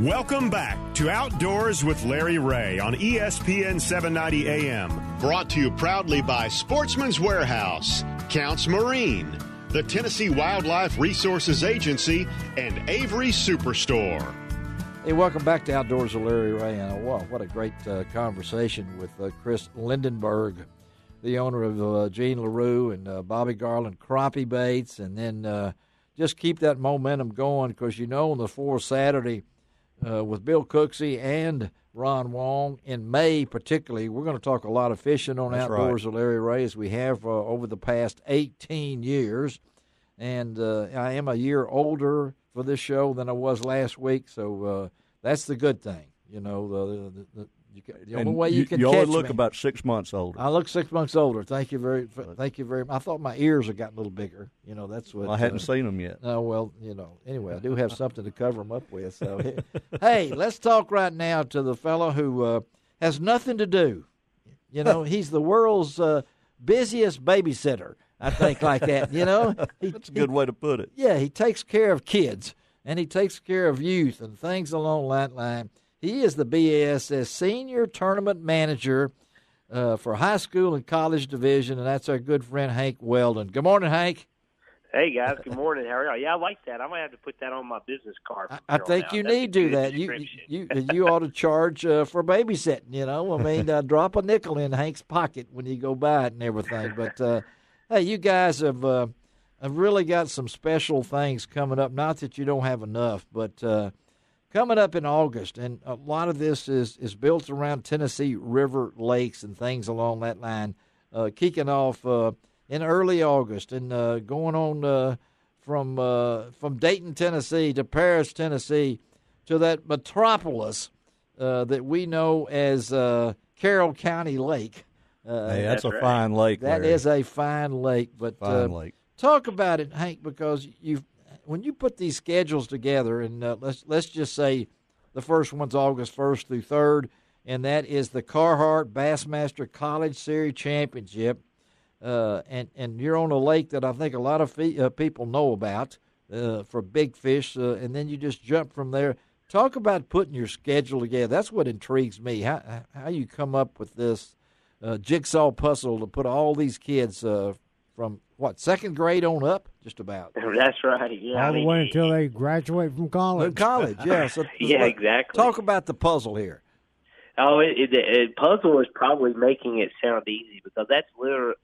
Welcome back to Outdoors with Larry Ray on ESPN 790 AM. Brought to you proudly by Sportsman's Warehouse, Counts Marine, the Tennessee Wildlife Resources Agency, and Avery Superstore. Hey, welcome back to Outdoors with Larry Ray. And wow, what a great conversation with Chris Lindenberg, the owner of Gene LaRue and Bobby Garland Crappie Baits. And then just keep that momentum going because, on the 4th Saturday, with Bill Cooksey and Ron Wong in May particularly. We're going to talk a lot of fishing on Outdoors with Larry Ray as we have over the past 18 years. And I am a year older for this show than I was last week, so that's the good thing. The only way you can catch me. You only look about 6 months older. I look 6 months older. Thank you very much. I thought my ears had gotten a little bigger. That's what. I hadn't seen them yet. Oh, well, anyway, I do have something to cover them up with. So, hey, let's talk right now to the fellow who has nothing to do. He's the world's busiest babysitter, I think, like that. That's a good way to put it. Yeah, he takes care of kids, and he takes care of youth and things along that line. He is the BASS Senior Tournament Manager for high school and college division, and that's our good friend Hank Weldon. Good morning, Hank. Hey, guys. Good morning. How are you? Yeah, I like that. I might have to put that on my business card. I think you need to do that. You ought to charge for babysitting, drop a nickel in Hank's pocket when you go by it and everything. But, hey, you guys have really got some special things coming up. Not that you don't have enough, but coming up in August, and a lot of this is built around Tennessee River lakes and things along that line, kicking off in early August and going on from Dayton, Tennessee to Paris, Tennessee, to that metropolis that we know as Carroll County Lake. Hey, that's a fine lake. That is a fine lake. But fine lake. Talk about it, Hank, because when you put these schedules together, and let's just say the first one's August 1st through 3rd, and that is the Carhartt Bassmaster College Series Championship. And you're on a lake that I think a lot of people know about for big fish, and then you just jump from there. Talk about putting your schedule together. That's what intrigues me, how you come up with this jigsaw puzzle to put all these kids from, second grade on up, just about. That's right, yeah. All the way until they graduate from college. Yeah. So, yeah, exactly. Talk about the puzzle here. Oh, puzzle is probably making it sound easy because that's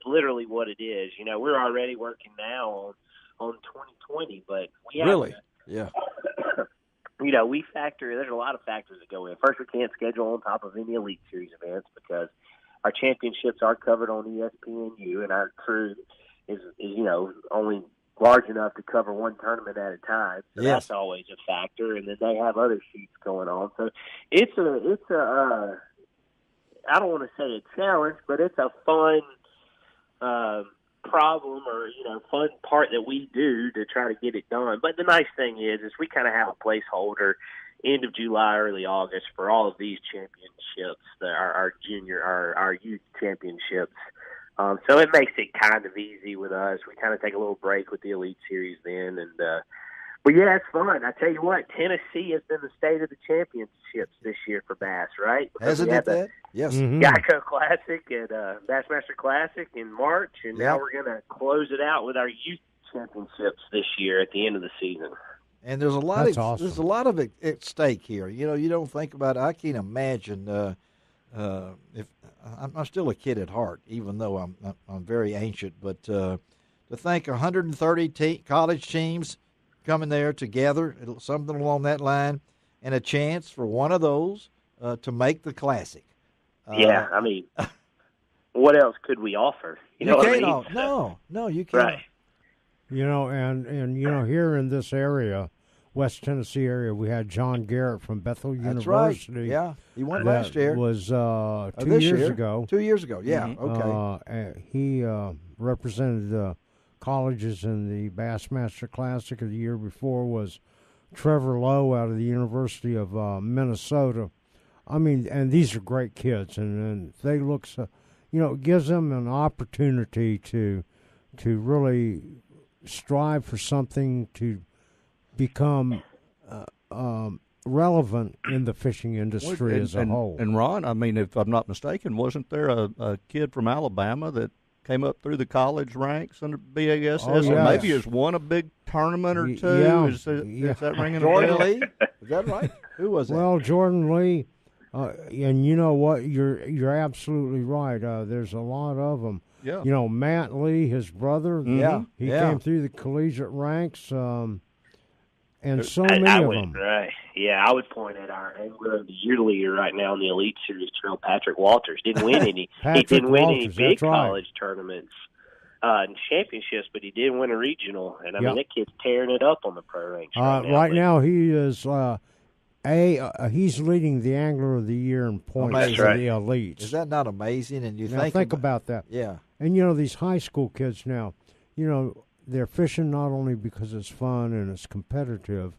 literally what it is. We're already working now on 2020, but we really, yeah. We factor. There's a lot of factors that go in. First, we can't schedule on top of any Elite Series events because our championships are covered on ESPNU, and our crew is only large enough to cover one tournament at a time. So yes. That's always a factor. And then they have other sheets going on. So it's a I don't want to say a challenge, but it's a fun problem or, fun part that we do to try to get it done. But the nice thing is we kind of have a placeholder end of July, early August for all of these championships, our youth championships. So it makes it kind of easy with us. We kind of take a little break with the Elite Series then. But, yeah, it's fun. I tell you what, Tennessee has been the state of the championships this year for bass, right? Hasn't it that? Yes. Mm-hmm. Geico Classic and Bassmaster Classic in March, and now we're going to close it out with our youth championships this year at the end of the season. And there's a lot awesome. There's a lot of it at stake here. You don't think about it. I can't imagine if I'm still a kid at heart, even though I'm very ancient. But to think 130 college teams coming there together, something along that line, and a chance for one of those to make the Classic. Yeah, I mean, what else could we offer? You know what I mean? No, you can't. Right. And here in this area, West Tennessee area, we had John Garrett from Bethel That's University. Right. Yeah, he won last year. Was 2 years ago. 2 years ago, yeah. Mm-hmm. Okay. He represented colleges in the Bassmaster Classic. The year before was Trevor Lowe out of the University of Minnesota. I mean, and these are great kids, and they look so, it gives them an opportunity to really strive for something, to become relevant in the fishing industry as a whole. And Ron, I mean, if I'm not mistaken, wasn't there a kid from Alabama that came up through the college ranks under BASS and maybe has won a big tournament or two? Yeah. Is that ringing a Jordan bell? Lee? Is that right? Who was that? Well, Jordan Lee, and you know what? You're absolutely right. There's a lot of them. Yeah. You know, Matt Lee, his brother. Yeah. He came through the collegiate ranks, and so many of them. Right. Yeah, I would point at our angler of the year leader right now in the Elite Series, Patrick Walters. Didn't win any. He didn't win any big college tournaments and championships, but he did win a regional. And I mean, that kid's tearing it up on the pro ranks right now. He is he's leading the angler of the year in points for the elites. Is that not amazing? And you think about that. Yeah. And you know, these high school kids now, you know, they're fishing not only because it's fun and it's competitive,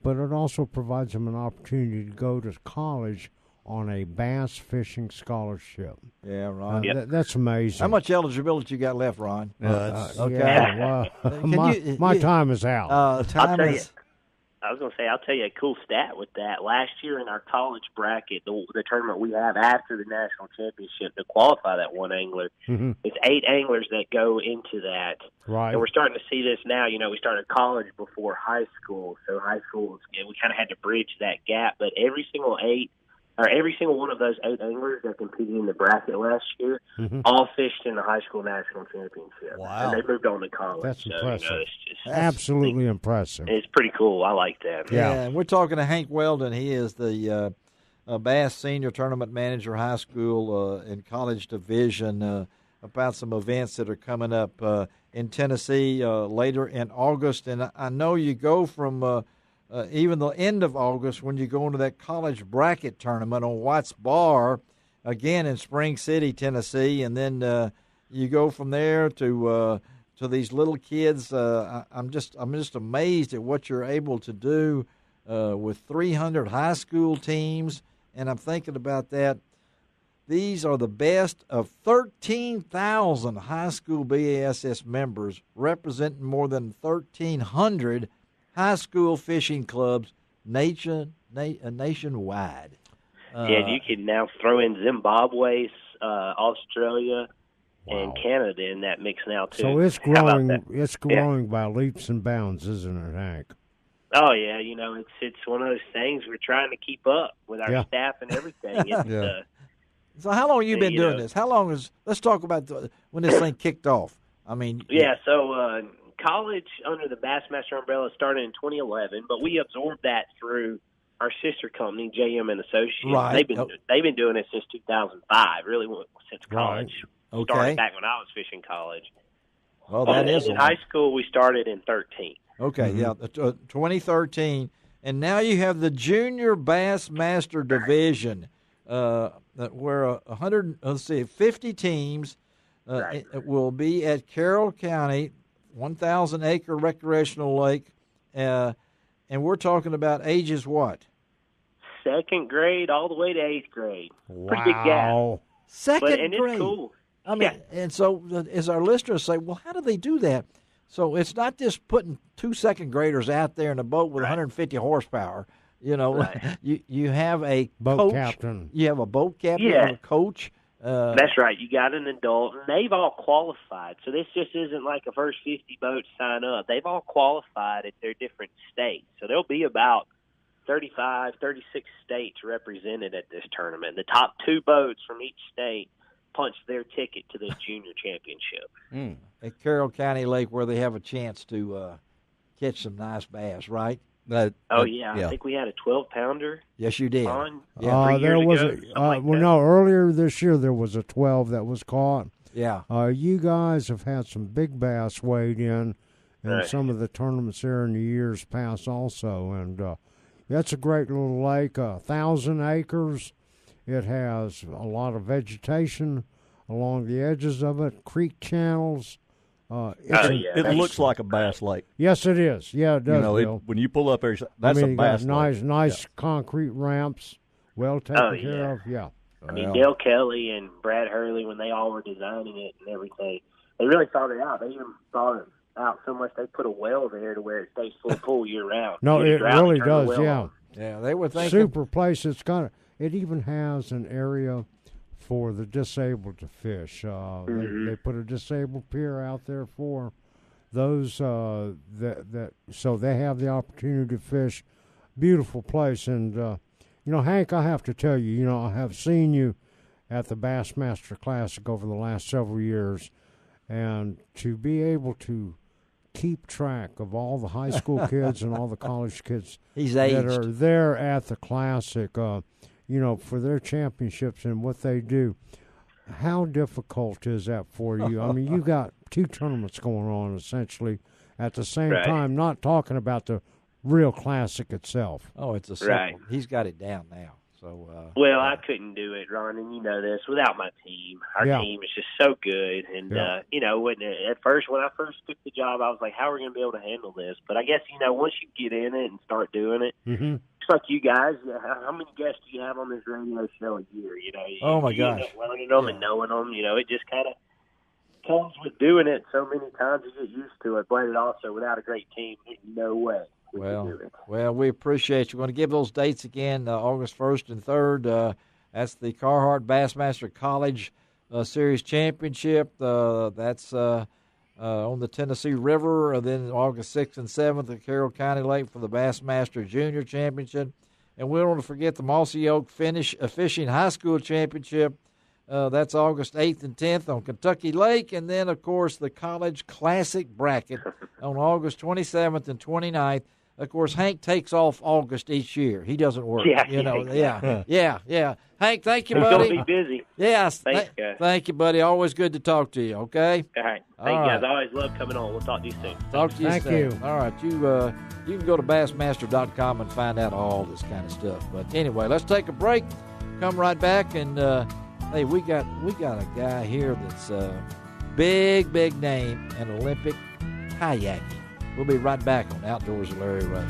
but it also provides them an opportunity to go to college on a bass fishing scholarship. Yeah, Ron. That's amazing. How much eligibility you got left, Ron? Okay. My time is out. I was going to say, I'll tell you a cool stat with that. Last year in our college bracket, the tournament we have after the national championship to qualify that one angler, it's 8 anglers that go into that. Right. And we're starting to see this now. You know, we started college before high school, so high school, we kind of had to bridge that gap. But every single one of those 8 anglers that competed in the bracket last year all fished in the high school national championship. Wow. And they moved on to college. That's so, impressive. You know, it's just absolutely impressive. It's pretty cool. I like that. Yeah, and we're talking to Hank Weldon. He is the Bass Senior Tournament Manager, high school and college division, about some events that are coming up in Tennessee later in August. And I know you go from even the end of August when you go into that college bracket tournament on Watts Bar, again in Spring City, Tennessee, and then you go from there to these little kids. I'm just amazed at what you're able to do with 300 high school teams, and I'm thinking about that. These are the best of 13,000 high school BASS members, representing more than 1,300 high school fishing clubs nationwide. Yeah, you can now throw in Zimbabwe, Australia, and Canada in that mix now too. So it's growing. It's growing by leaps and bounds, isn't it, Hank? Oh yeah, you know it's one of those things we're trying to keep up with our staff and everything. So how long have you been doing this? How long is? Let's talk about when this thing kicked off. I mean, so. College under the Bassmaster umbrella started in 2011, but we absorbed that through our sister company, JM and Associates. Right. They've been doing it since 2005, really since college. Okay. Started back when I was fishing college. Well, that is in high school. We started in 13. Okay, 2013, and now you have the Junior Bassmaster Division, where 50 teams will be at Carroll County. 1,000-acre recreational lake, and we're talking about ages what? 2nd grade all the way to 8th grade. Wow. Pretty big gap. Second grade. It's cool. I mean, and so as our listeners say, well, how do they do that? So it's not just putting 2 second graders out there in a boat with 150 horsepower. You know, you have a boat captain. You have a boat captain or a coach. That's right. You got an adult, and they've all qualified. So this just isn't like a first 50 boats sign up. They've all qualified at their different states. So there'll be about 35, 36 states represented at this tournament. The top 2 boats from each state punch their ticket to this junior championship. At Carroll County Lake, where they have a chance to catch some nice bass, right? I think we had a 12-pounder. Yes, you did. There was earlier this year there was a 12 that was caught. Yeah. You guys have had some big bass weighed in some of the tournaments there in the years past also, and that's a great little lake, 1,000 acres. It has a lot of vegetation along the edges of it, creek channels. It looks like a bass lake. Yes, it is. Yeah, it does. You know, when you pull up there, that's a bass lake. Nice concrete ramps, well taken care of. Yeah. I mean, Dale Kelly and Brad Hurley, when they all were designing it and everything, they really thought it out. They even thought it out so much they put a well there to where it stays full pool year round. No, it really does. Yeah. Yeah, they were thinking. Super place. It even has an area for the disabled to fish. They put a disabled pier out there for those so they have the opportunity to fish. Beautiful place. And Hank, I have to tell you, I have seen you at the Bassmaster Classic over the last several years, and to be able to keep track of all the high school kids and all the college kids that are there at the Classic, for their championships and what they do. How difficult is that for you? I mean, you got 2 tournaments going on essentially at the same time, not talking about the real Classic itself. Oh, it's a simple. He's got it down now. So, I couldn't do it, Ron, and you know this, without my team. Our team is just so good. And, at first, when I first took the job, I was like, how are we going to be able to handle this? But I guess, once you get in it and start doing it, it's like you guys, how many guests do you have on this radio show a year? Oh, my gosh. Learning them and knowing them, it just kind of comes with doing it so many times you get used to it. But it also, without a great team, there's no way. Well, we appreciate you. We're going to give those dates again, August 1st and 3rd. That's the Carhartt Bassmaster College Series Championship. That's on the Tennessee River. Then August 6th and 7th at Carroll County Lake for the Bassmaster Junior Championship. And we don't want to forget the Mossy Oak Fishing High School Championship. That's August 8th and 10th on Kentucky Lake. And then, of course, the College Classic Bracket on August 27th and 29th. Of course, Hank takes off August each year. He doesn't work. Yeah. Hank, thank you, buddy. He's going to be busy. Yes. Thanks, guys. Thank you, buddy. Always good to talk to you, okay? All right. Thank you, guys. I always love coming on. We'll talk to you soon. Talk to you soon. Thank you. All right. You can go to Bassmaster.com and find out all this kind of stuff. But anyway, let's take a break. Come right back. And, hey, we got a guy here that's big name in Olympic kayaking. We'll be right back on Outdoors with Larry Ray.